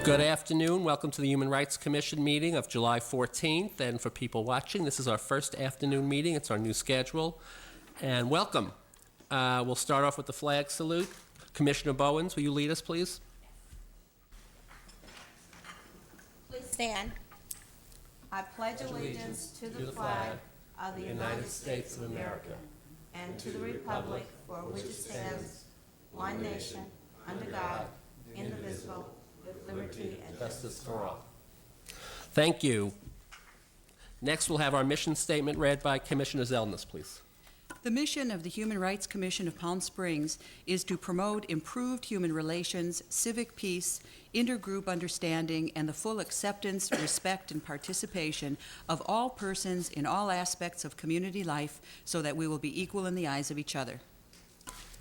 Good afternoon. Welcome to the Human Rights Commission meeting of July 14th. And for people watching, this is our first afternoon meeting. It's our new schedule. And welcome. We'll start off with the flag salute. Commissioner Bowens, will you lead us, please? Please stand. I pledge allegiance to the flag of the United States of America and to the republic for which it stands, one nation, under God, indivisible, with liberty and justice for all. Thank you. Next, we'll have our mission statement read by Commissioner Zelnis, please. The mission of the Human Rights Commission of Palm Springs is to promote improved human relations, civic peace, intergroup understanding, and the full acceptance, respect, and participation of all persons in all aspects of community life so that we will be equal in the eyes of each other.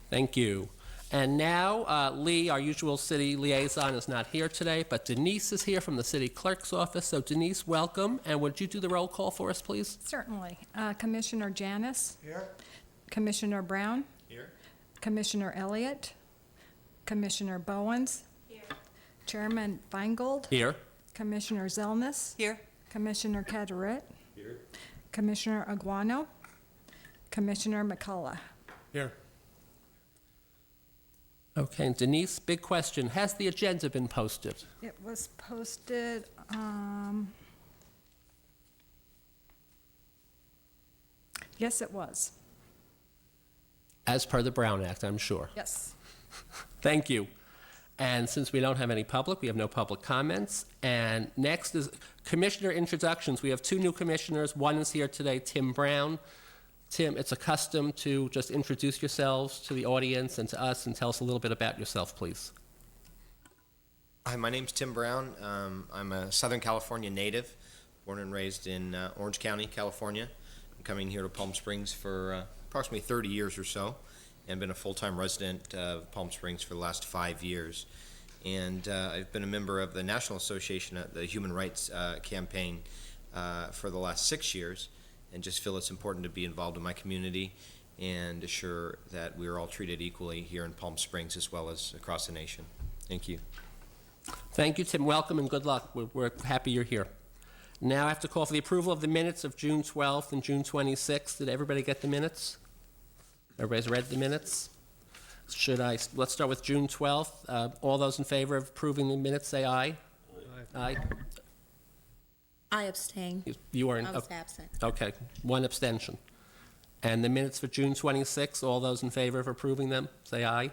Thank you. And now, Lee, our usual city liaison, is not here today, but Denise is here from the city clerk's office. So, Denise, welcome. And would you do the roll call for us, please? Certainly. Commissioner Janis? Here. Commissioner Brown? Here. Commissioner Elliott? Commissioner Bowens? Here. Chairman Feingold? Here. Commissioner Zelnis? Here. Commissioner Caderet? Here. Commissioner Aguano? Commissioner McCullough? Here. Okay, and Denise, big question. Has the agenda been posted? It was posted, yes, it was. As per the Brown Act, I'm sure. Yes. Thank you. And since we don't have any public, we have no public comments. And next is commissioner introductions. We have two new commissioners. One is here today, Tim Brown. Tim, it's a custom to just introduce yourselves to the audience and to us and tell us a little bit about yourself, please. Hi, my name's Tim Brown. I'm a Southern California native, born and raised in Orange County, California. I'm coming here to Palm Springs for approximately 30 years or so, and been a full-time resident of Palm Springs for the last 5 years. And I've been a member of the National Association, the Human Rights Campaign, for the last 6 years, and just feel it's important to be involved in my community and assure that we are all treated equally here in Palm Springs as well as across the nation. Thank you. Thank you, Tim. Welcome and good luck. We're happy you're here. Now I have to call for the approval of the minutes of June 12th and June 26th. Did everybody get the minutes? Everybody's read the minutes? Let's start with June 12th. All those in favor of approving the minutes, say aye. Aye. I abstain. You are I was absent. Okay, one abstention. And the minutes for June 26th, all those in favor of approving them, say aye.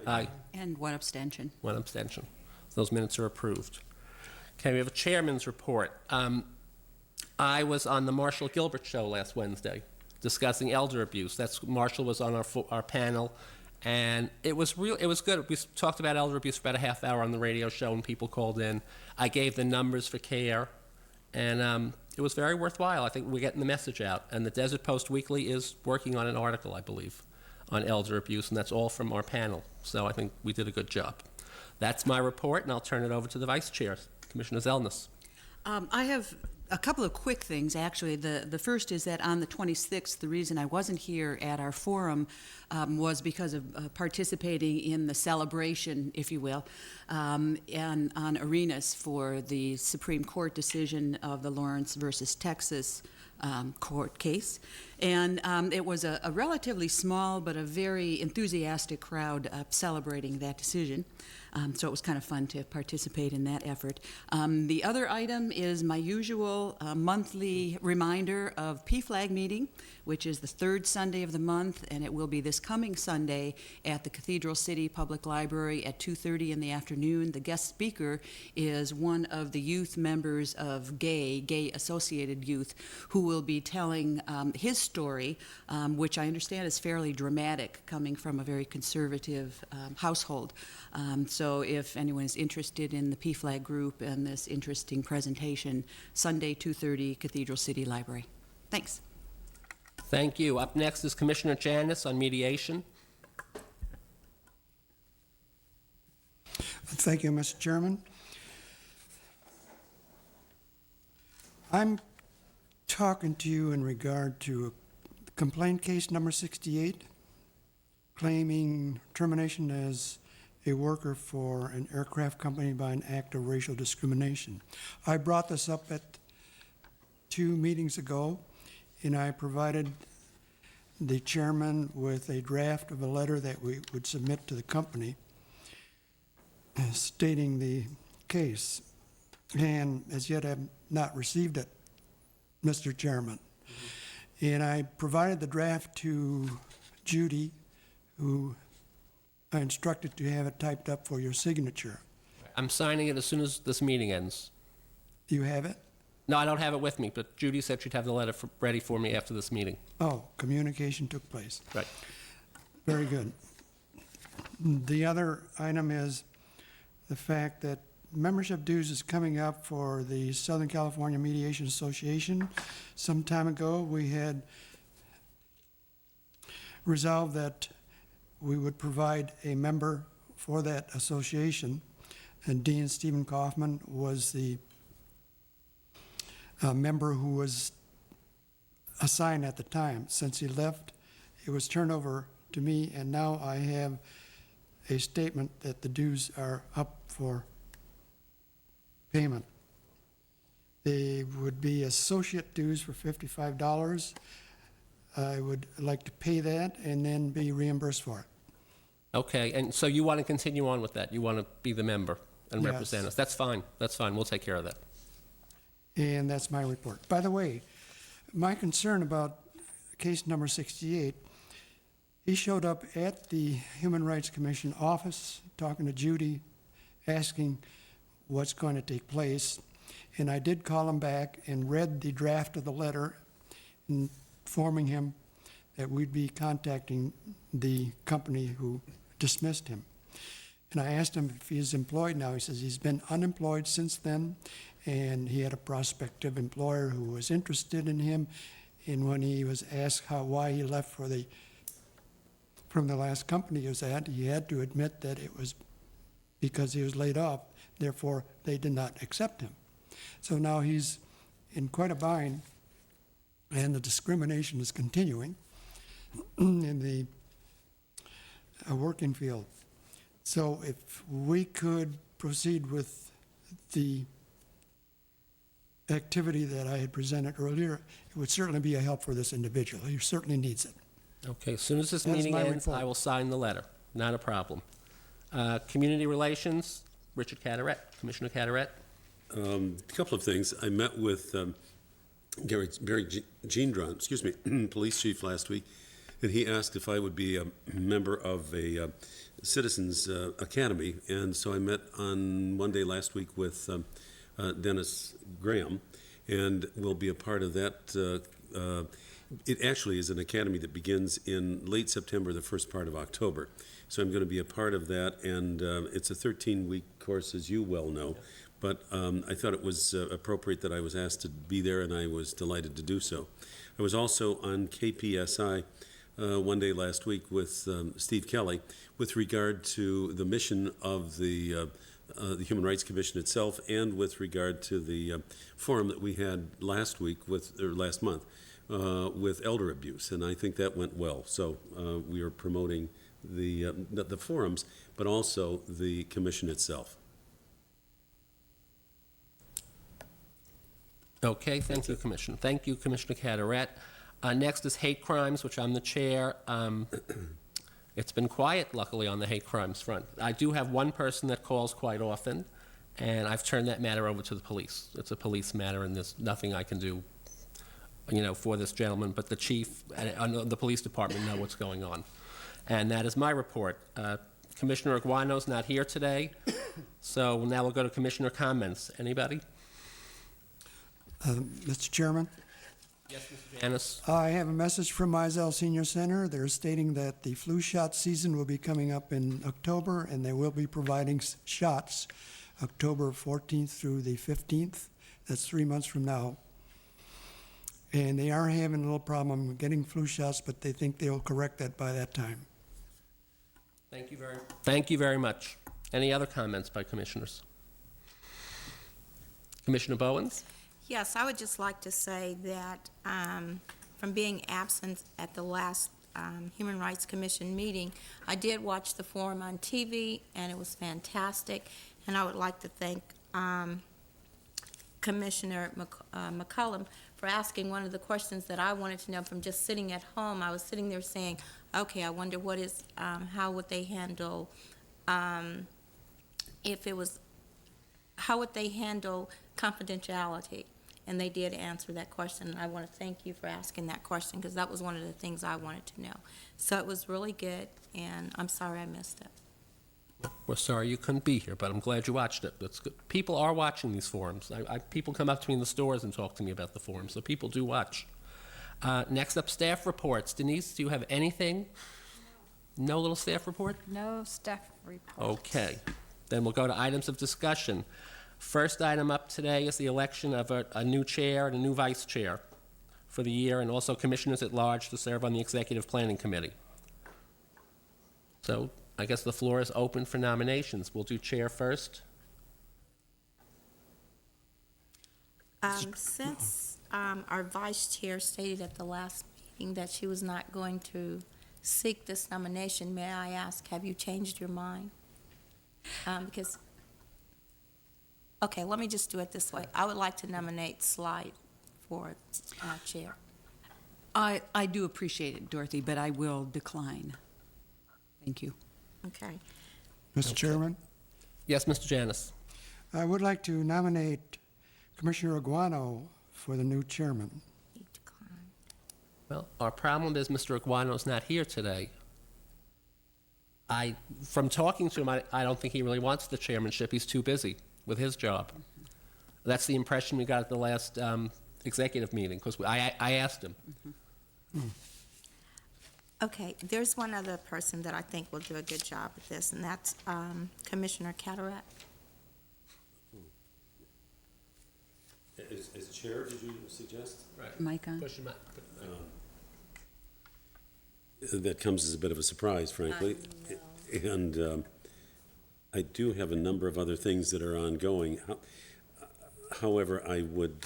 Aye. And one abstention. One abstention. Those minutes are approved. Okay, we have a chairman's report. I was on the Marshall Gilbert show last Wednesday discussing elder abuse. Marshall was on our panel, and it was good. We talked about elder abuse for about a half hour on the radio show, and people called in. I gave the numbers for CARE, and it was very worthwhile. I think we're getting the message out. And the Desert Post Weekly is working on an article, I believe, on elder abuse, and that's all from our panel. So I think we did a good job. That's my report, and I'll turn it over to the Vice Chair, Commissioner Zelnis. I have a couple of quick things, actually. The first is that on the 26th, the reason I wasn't here at our forum was because of participating in the celebration, if you will, and on Arenas for the Supreme Court decision of the Lawrence versus Texas court case. And it was a relatively small but a very enthusiastic crowd celebrating that decision. So it was kind of fun to participate in that effort. The other item is my usual monthly reminder of PFLAG meeting, which is the third Sunday of the month, and it will be this coming Sunday at the Cathedral City Public Library at 2:30 in the afternoon. The guest speaker is one of the youth members of Gay Associated Youth, who will be telling his story, which I understand is fairly dramatic, coming from a very conservative household. So if anyone is interested in the PFLAG group and this interesting presentation, Sunday, 2:30, Cathedral City Library. Thanks. Thank you. Up next is Commissioner Janis on mediation. Thank you, Mr. Chairman. I'm talking to you in regard to complaint case number 68, claiming termination as a worker for an aircraft company by an act of racial discrimination. I brought this up at 2 meetings ago, and I provided the chairman with a draft of a letter that we would submit to the company stating the case. And as yet, I have not received it, Mr. Chairman. And I provided the draft to Judy, who I instructed to have it typed up for your signature. I'm signing it as soon as this meeting ends. Do you have it? No, I don't have it with me, but Judy said she'd have the letter ready for me after this meeting. Oh, communication took place. Right. Very good. The other item is the fact that membership dues is coming up for the Southern California Mediation Association. Some time ago, we had resolved that we would provide a member for that association, and Dean Stephen Kaufman was the member who was assigned at the time. Since he left, it was turned over to me, and now I have a statement that the dues are up for payment. They would be associate dues for $55. I would like to pay that and then be reimbursed for it. Okay, and so you want to continue on with that? You want to be the member and Yes. represent us? That's fine. That's fine. We'll take care of that. And that's my report. By the way, my concern about case number 68, he showed up at the Human Rights Commission office, talking to Judy, asking what's going to take place. And I did call him back and read the draft of the letter, informing him that we'd be contacting the company who dismissed him. And I asked him if he's employed now. He says he's been unemployed since then, and he had a prospective employer who was interested in him. And when he was asked why he left from the last company he was at, he had to admit that it was because he was laid off. Therefore, they did not accept him. So now he's in quite a bind, and the discrimination is continuing in the working field. So if we could proceed with the activity that I had presented earlier, it would certainly be a help for this individual. He certainly needs it. Okay, as soon as this That's meeting my ends, report. I will sign the letter. Not a problem. Community Relations, Richard Cataret, Commissioner Cataret. A couple of things. I met with Barry Gendron, police chief last week, and he asked if I would be a member of a Citizens Academy. And so I met on one day last week with Dennis Graham, and will be a part of that. It actually is an academy that begins in late September, the first part of October. So I'm going to be a part of that, and it's a 13-week course, as you well know. But I thought it was appropriate that I was asked to be there, and I was delighted to do so. I was also on KPSI one day last week with Steve Kelly with regard to the mission of the Human Rights Commission itself, and with regard to the forum that we had last month with elder abuse, and I think that went well. So we are promoting the forums, but also the commission itself. Okay, thank you, Commissioner. Thank you, Commissioner Cataret. Next is hate crimes, which I'm the chair. It's been quiet, luckily, on the hate crimes front. I do have one person that calls quite often, and I've turned that matter over to the police. It's a police matter, and there's nothing I can do, for this gentleman, but the chief and the police department know what's going on. And that is my report. Commissioner Aguano's not here today, so now we'll go to commissioner comments. Anybody? Mr. Chairman? Yes, Mr. Janice. I have a message from Mizell Senior Center. They're stating that the flu shot season will be coming up in October, and they will be providing shots October 14th through the 15th. That's 3 months from now. And they are having a little problem getting flu shots, but they think they'll correct that by that time. Thank you very much. Any other comments by commissioners? Commissioner Bowens? Yes, I would just like to say that from being absent at the last Human Rights Commission meeting. I did watch the forum on TV, and it was fantastic, and I would like to thank Commissioner McCollum for asking one of the questions that I wanted to know from just sitting at home. I was sitting there saying, okay, I wonder what is, how would they handle, how would they handle confidentiality? And they did answer that question, and I want to thank you for asking that question, because that was one of the things I wanted to know. So it was really good, and I'm sorry I missed it. We're sorry you couldn't be here, but I'm glad you watched it. That's good. People are watching these forums. People come up to me in the stores and talk to me about the forums, so people do watch. Next up, staff reports. Denise, do you have anything? No little staff report? No staff report. Okay. Then we'll go to items of discussion. First item up today is the election of a new chair and a new vice chair for the year, and also commissioners at large to serve on the Executive Planning Committee. So I guess the floor is open for nominations. We'll do chair first. Since our vice chair stated at the last meeting that she was not going to seek this nomination, may I ask, have you changed your mind? Because, okay, let me just do it this way. I would like to nominate Slide for chair. I do appreciate it, Dorothy, but I will decline. Thank you. Okay. Mr. Chairman, Yes, Mr. Janis. I would like to nominate Commissioner Aguano for the new chairman. You decline. Well, our problem is Mr. Aguano's not here today. From talking to him, I don't think he really wants the chairmanship. He's too busy with his job. That's the impression we got at the last executive meeting, because I asked him. Okay, there's one other person that I think will do a good job at this, and that's Commissioner Carteret. As chair, did you suggest? Mic on? Push him up. That comes as a bit of a surprise, frankly. And I do have a number of other things that are ongoing. However, I would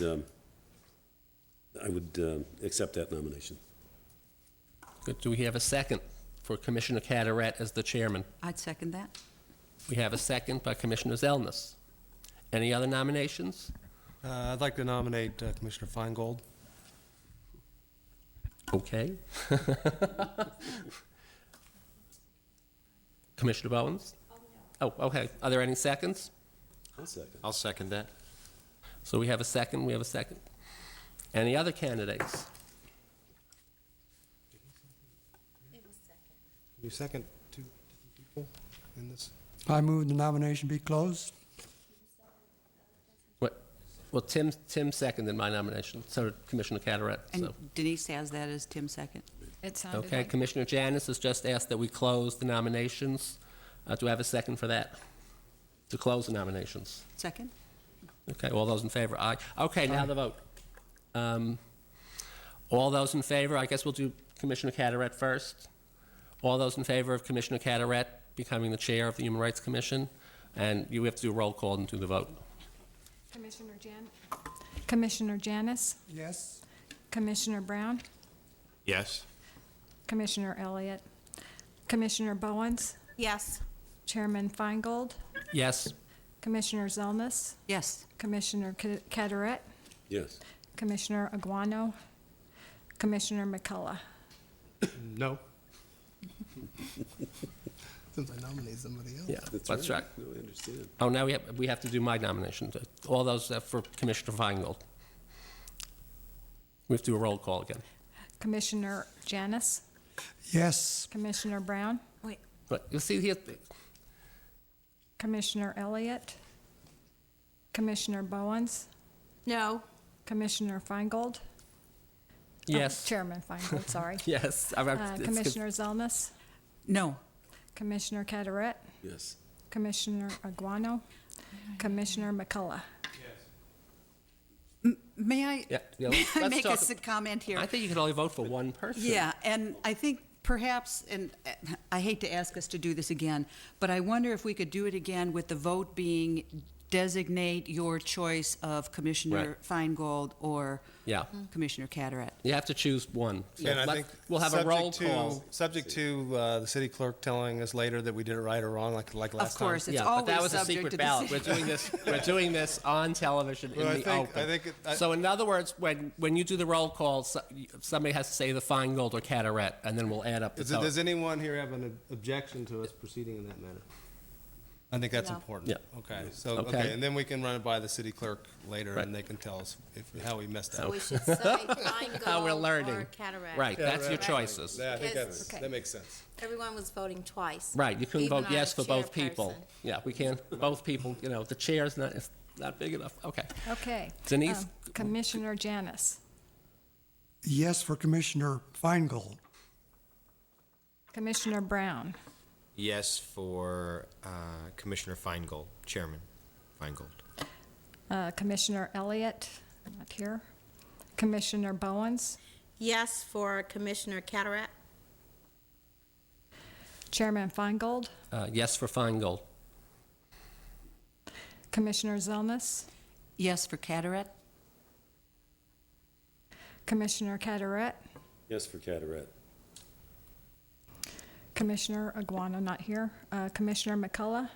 accept that nomination. Good. Do we have a second for Commissioner Carteret as the chairman? I'd second that. We have a second by Commissioner Zelnus. Any other nominations? I'd like to nominate Commissioner Feingold. Okay. Commissioner Bowens? Oh, okay. Are there any seconds? I'll second. I'll second that. So we have a second, we have a second. Any other candidates? You second two people in this? I move the nomination be closed. What? Well, Tim seconded my nomination, so did Commissioner Carteret. And So. Denise has that as Tim's second. It sounded Okay, like Commissioner Janis has just asked that we close the nominations. Do I have a second for that? To close the nominations? Second? Okay, all those in favor? Aye. Okay, now the vote. All those in favor, I guess we'll do Commissioner Carteret first. All those in favor of Commissioner Carteret becoming the chair of the Human Rights Commission? And you have to do a roll call and do the vote. Commissioner Janis, Yes. Commissioner Brown, Yes. Commissioner Elliott, Commissioner Bowens, Yes. Chairman Feingold, Yes? Commissioner Zelnus, Yes. Commissioner Carteret, Yes. Commissioner Aguano, Commissioner McCullough. No. Since I nominate somebody else. Yeah, that's right. No, I understand. Oh, now we have to do my nomination. All those for Commissioner Feingold. We have to do a roll call again. Commissioner Janis, Yes. Commissioner Brown, But you see here, Commissioner Elliott, Commissioner Bowens, No. Commissioner Feingold. yes, Chairman Feingold, sorry. yes. It's good. Commissioner Zelnus, No. Commissioner Carteret, Yes. Commissioner Aguano, Commissioner McCullough. May I Yeah, may let's I make a talk- comment here? I think you can only vote for one person. Yeah, and I think perhaps, and I hate to ask us to do this again, but I wonder if we could do it again with the vote being designate your choice of Commissioner Feingold or Yeah, Commissioner Cataret. you have to choose one. So And I let- think. We'll have a roll subject to- call. Subject to the city clerk telling us later that we did it right or wrong, like last time. Of course, it's Yeah, but that always was a subject to secret the ballot. city. We're doing this on television in Well, the open. I- So in other words, when you do the roll call, somebody has to say the Feingold or Cataret, and then we'll add up the total. Does anyone here have an objection to us proceeding in that manner? I think that's No. important. Yeah. Okay, so, Okay. okay, and then we can run it by the city clerk later, Right. and they can tell us how we messed So up. we should say Feingold How we're or learning. Cataract. Right, that's your right. choices. Yeah, I think Because- that makes sense. Everyone was voting twice. Right, you can Even vote yes our for both people. chairperson. Yeah, we can, both people, the chair's not, it's not big enough. Okay. Okay. Denise? Commissioner Janice. Yes for Commissioner Feingold. Commissioner Brown. Yes for Commissioner Feingold, Chairman Feingold. Commissioner Elliott, not here. Commissioner Bowens. Yes for Commissioner Cataract. Chairman Feingold. Yes for Feingold. Commissioner Zelnus. Yes for Cataret. Commissioner Cataret. Yes for Cataret. Commissioner Aguano, not here. Commissioner McCullough.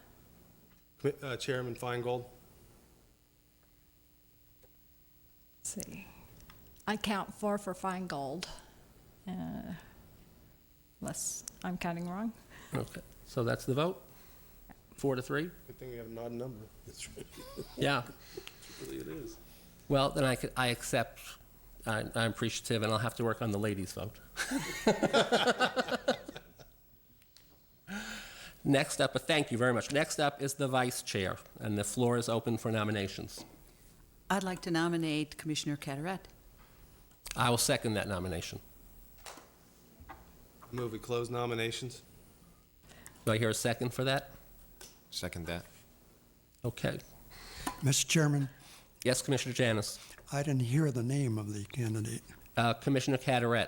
Chairman Feingold? Let's see. I count 4 for Feingold. Unless I'm counting wrong. Okay, so that's the vote? 4-3? Good thing we have an odd number. That's right. Yeah. Really it is. Well, then I accept, I'm appreciative, and I'll have to work on the ladies' vote. Next up, thank you very much. Next up is the vice chair, and the floor is open for nominations. I'd like to nominate Commissioner Cataret. I will second that nomination. Move we close nominations? Do I hear a second for that? Second that. Okay. Mr. Chairman, Yes, Commissioner Janice. I didn't hear the name of the candidate. Commissioner Cataret.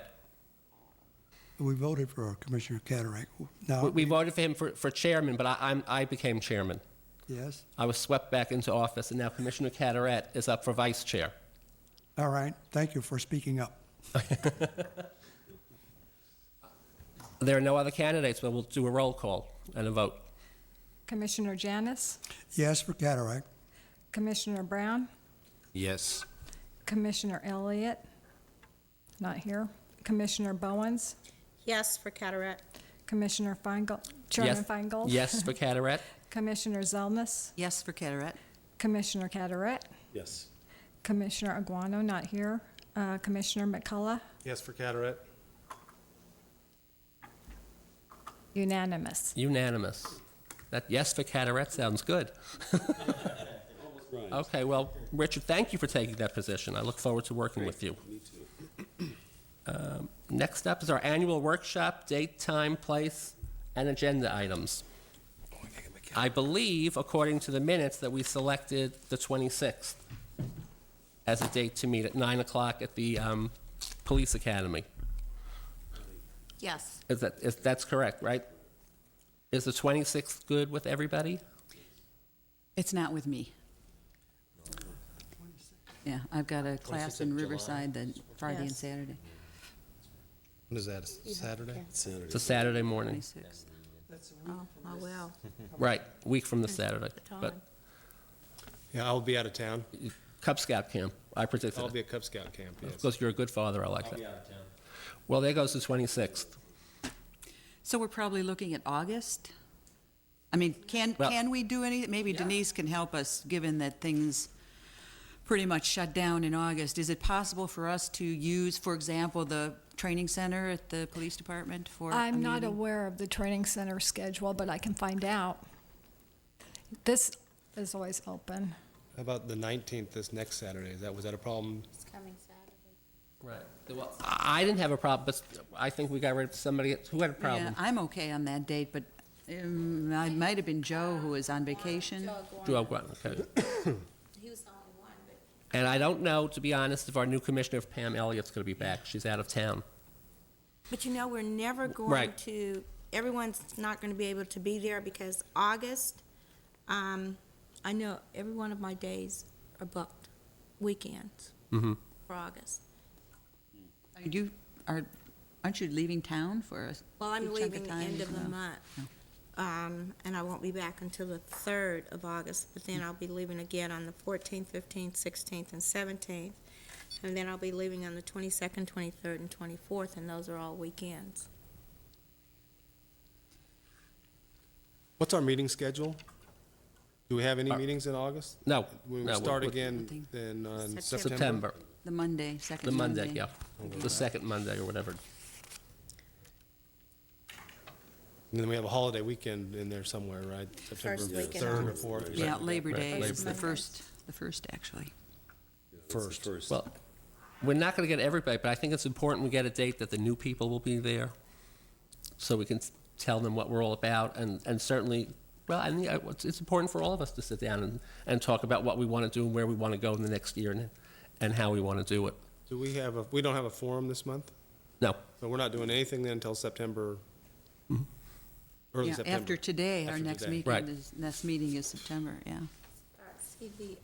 We voted for Commissioner Cataract. Now, We voted for him for chairman, but I became chairman. yes? I was swept back into office, and now Commissioner Cataret is up for vice chair. All right, thank you for speaking up. There are no other candidates, but we'll do a roll call and a vote. Commissioner Janice. Yes for Cataract. Commissioner Brown. Yes. Commissioner Elliott, not here. Commissioner Bowens. Yes for Cataract. Commissioner Feingold. Chairman Yes- Feingold. Yes for Cataret. Commissioner Zelnus. Yes for Cataret. Commissioner Cataret. Yes. Commissioner Aguano, not here. Commissioner McCullough. Yes for Cataret? Unanimous. Unanimous. That yes for Cataret sounds good. Right. Okay, well, Richard, thank you for taking that position. I look forward to working with you. Me too. Next up is our annual workshop, date, time, place, and agenda items. I believe, according to the minutes, that we selected the 26th as a date to meet at 9 o'clock at the Police Academy. Yes. That's correct, right? Is the 26th good with everybody? It's not with me. Yeah, I've got a class in Riverside that Friday and Yes. Saturday, When is that, a Saturday? Saturday. It's a Saturday morning. 26th. Oh, well. Right, week from the Saturday. But time. Yeah, I'll be out of town. Cub Scout camp, I predicted I'll it. be at Cub Scout camp, yes. Because you're a good father, I like that. Well, there goes the 26th. So we're probably looking at August? I mean, Well- can we do any, maybe Denise can help us, given that things pretty much shut down in August. Is it possible for us to use, for example, the training center at the police department for a I'm not meeting? aware of the training center schedule, but I can find out. This is always open. How about the 19th, this next Saturday? Was that a problem? It's coming Saturday. Right. Well, I didn't have a problem, but I think we got rid of somebody who had a Yeah, problem. I'm okay on that date, but it might have been Joe who was on vacation. Joe Gwen, okay. He was the only one, but. And I don't know, to be honest, if our new commissioner, if Pam Elliott's going to be back. She's out of town. But you know, we're never going Right. to, everyone's not going to be able to be there because August, I know every one of my days are booked, weekends, Mhm. for August. Aren't you leaving town for a Well, I'm good chunk leaving the time end as of the well? month, and I won't be back until the 3rd of August, but then I'll be leaving again on the 14th, 15th, 16th, and 17th, and then I'll be leaving on the 22nd, 23rd, and 24th, and those are all weekends. What's our meeting schedule? Do we have any meetings in August? No, We no, will start we- again then on September. September? September, The Monday, second the Monday. Monday, yeah, the second Monday or whatever. And then we have a holiday weekend in there somewhere, right? September First weekend. 3rd or 4th? Yeah, Labor Right, Day Labor is the Day. first, actually. First. Well, we're not going to get everybody, but I think it's important we get a date that the new people will be there, so we can tell them what we're all about, and certainly, well, I think it's important for all of us to sit down and talk about what we want to do and where we want to go in the next year and how we want to do it. Do we have we don't have a forum this month? No, So we're not doing anything then until September? Early Yeah, September? after today, our After next today. Right. meeting is September, yeah. See,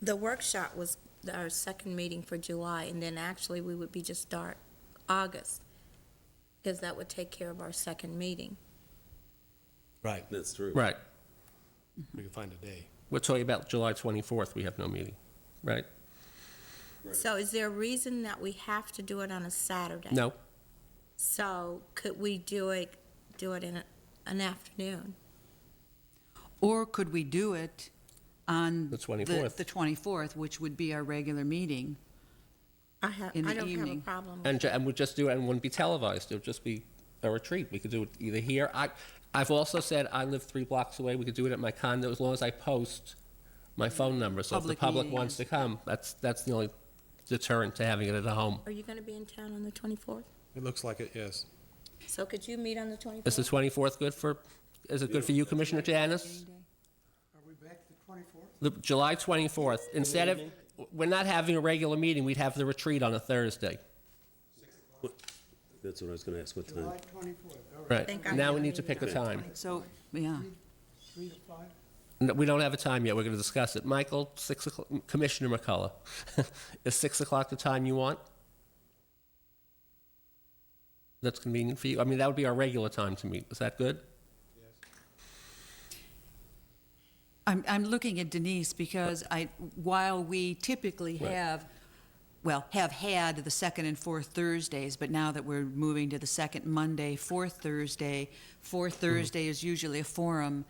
the workshop was our second meeting for July, and then actually we would be just start August, because that would take care of our second meeting. Right, That's true. right. we can find a day. We're talking about July 24th, we have no meeting, right? So is there a reason that we have to do it on a Saturday? No, So could we do it in an afternoon? Or could we do it on The 24th. The 24th, which would be our regular meeting? I In the don't have a evening. problem. and we'd just do it, and it wouldn't be televised, it would just be a retreat. We could do it either here, I've also said I live 3 blocks away, we could do it at my condo as long as I post my phone number, so if the Public public meeting, wants yes. to come, that's the only deterrent to having it at home. Are you going to be in town on the 24th? It looks like it, yes. So could you meet on the 24th? Is the 24th good for, is it good for you, Commissioner Janice? Are we back to 24th? The July 24th, instead of, we're not having a regular meeting, we'd have the retreat on a Thursday. That's what I was going to ask, what time? July 24th, all right. Right, now we need to pick a time. So, yeah. 3 to 5? No, we don't have a time yet, we're going to discuss it. Michael, 6 o'clock, Commissioner McCullough, is 6 o'clock the time you want? That's convenient for you? I mean, that would be our regular time to meet, is that good? I'm looking at Denise because while we typically Right. have had the second and fourth Thursdays, but now that we're moving to the second Monday, fourth Thursday is usually a forum.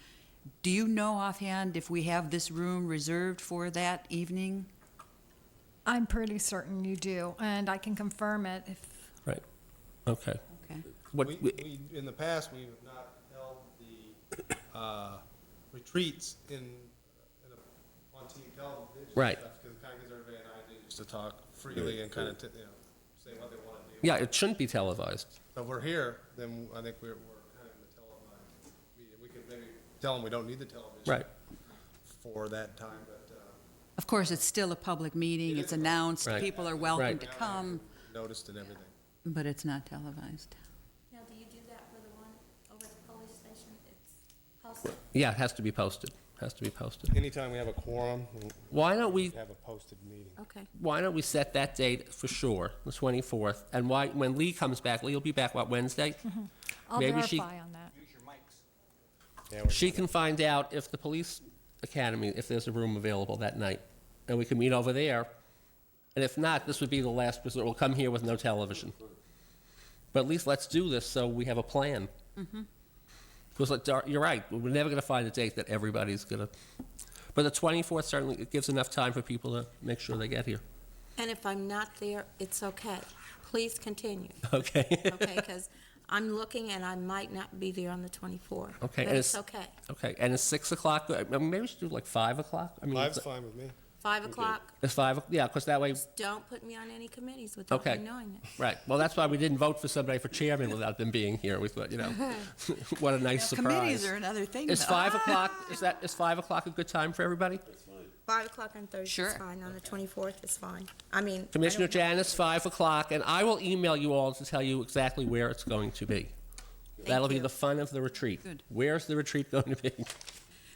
Do you know offhand if we have this room reserved for that evening? I'm pretty certain you do, and I can confirm it if, Right, okay. Okay. What, In the past, we have not held the retreats on TV television. Right. Because it kind of gives everybody an idea just to talk freely and kind of, say what they want to do. yeah, it shouldn't be televised. So if we're here, then I think we're kind of in the televised media. We could maybe tell them we don't need the television. Right. For that time, but Of course, it's still a public meeting, it's announced, Right. people are welcome Right. to come, noticed and everything. but it's not televised. Now, do you do that for the one over at the police station? It's posted. Yeah, it has to be posted, has to be posted. Anytime we have a quorum, Why don't we, we have a posted meeting. Okay. why don't we set that date for sure, the 24th? And when Lee comes back, Lee will be back, what, Wednesday? I'll Maybe she- verify on that. Yeah, we're- She can find out if the police academy, if there's a room available that night, and we can meet over there. And if not, this would be the last resort. We'll come here with no television. But at least let's do this so we have a plan. Because you're right, we're never going to find a date that everybody's going to. But the 24th certainly it gives enough time for people to make sure they get here. And if I'm not there, it's okay. Please continue, Okay. okay? Because I'm looking and I might not be there on the 24th. Okay, But and it's it's- okay. Okay. And it's 6 o'clock. I mean, maybe we should do like 5 o'clock. I mean, 5's fine with me. 5 o'clock, It's 5. Yeah, because that way. don't put me on any committees without Okay. me knowing it. Right. Well, that's why we didn't vote for somebody for chairman without them being here. We thought, what a nice surprise. Committees are another thing. Is though. 5 o'clock, is 5 o'clock a good time for everybody? 5 o'clock on Thursday Sure. is fine, on the 24th is fine. I mean. I Commissioner don't- Janice, 5 o'clock, and I will email you all to tell you exactly where it's going to be. That'll be you. the fun of the retreat. Good. Where's the retreat going to be?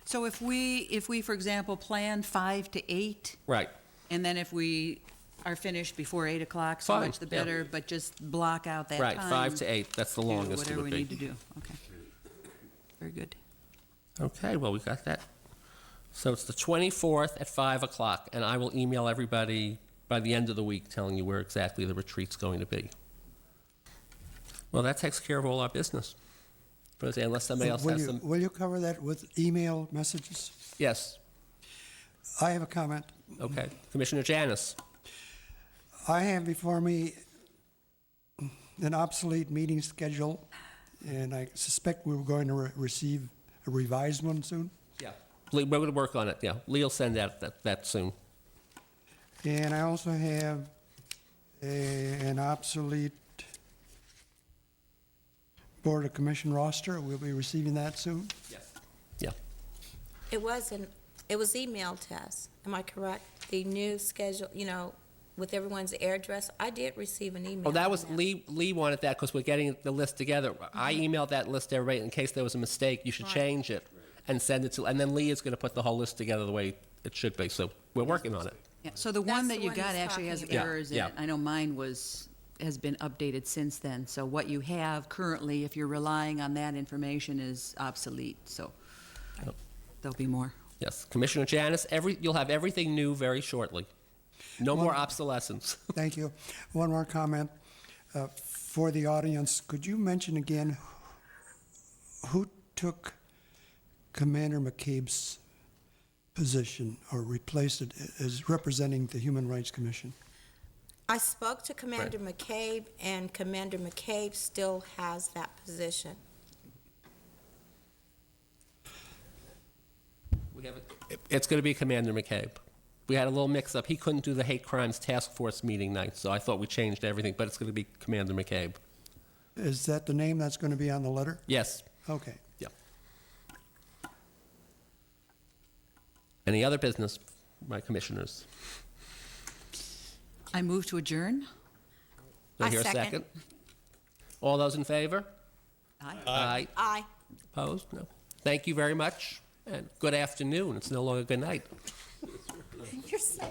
So if we, for example, plan 5 to 8, Right. and then if we are finished before 8 o'clock, so Fine, much the yeah. better, but just block out that Right, time. 5 to 8, that's the do longest it Whatever would we need be. to do, okay. Very good. Okay, well, we got that. So it's the 24th at 5 o'clock, and I will email everybody by the end of the week telling you where exactly the retreat's going to be. Well, that takes care of all our business. Unless somebody else has some. Will you cover that with email messages? Yes, I have a comment. okay. Commissioner Janis. I have before me an obsolete meeting schedule, and I suspect we're going to receive a revised one soon. Yeah. We're going to work on it, yeah. Lee will send out that soon. And I also have an obsolete Board of Commission roster. We'll be receiving that soon. Yes. Yeah. It was emailed to us, am I correct? The new schedule, with everyone's address, I did receive an email. Oh, that on was, Lee wanted that because we're getting the list together. I emailed that list to everybody in case there was a mistake. You should change it and send it to, and then Lee is going to put the whole list together the way it should be. So we're working on it. Yeah, so the That's one the that you one got he's actually has talking about. errors in Yeah, it. I know mine has been updated since then. So what you have currently, if you're relying on that information, is obsolete, so Yep. there'll be more. Yes. Commissioner Janis, you'll have everything new very shortly. No more obsolescence. Thank you. One more comment for the audience. Could you mention again who took Commander McCabe's position or replaced it as representing the Human Rights Commission? I spoke to Commander McCabe, and Commander McCabe still has that position. It's going to be Commander McCabe. We had a little mix-up. He couldn't do the hate crimes task force meeting night, so I thought we changed everything, but it's going to be Commander McCabe. Is that the name that's going to be on the letter? Yes. Okay. Yeah. Any other business, my commissioners? I move to adjourn. Do I I hear a second. second? All those in favor? Aye. Aye. Aye. Opposed? No. Thank you very much, and good afternoon. It's no longer good night. You're so